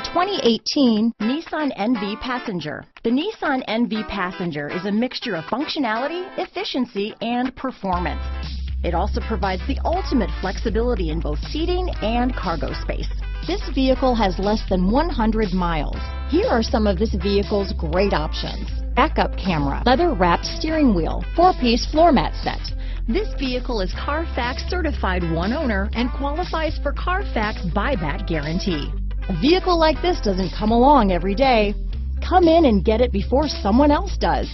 2018 Nissan NV Passenger. The Nissan NV Passenger is a mixture of functionality, efficiency, and performance. It also provides the ultimate flexibility in both seating and cargo space. This vehicle has less than 100 miles. Here are some of this vehicle's great options: backup camera, leather-wrapped steering wheel, 4-piece floor mat set. This vehicle is Carfax certified one owner and qualifies for Carfax buyback guarantee. A vehicle like this doesn't come along every day. Come in and get it before someone else does.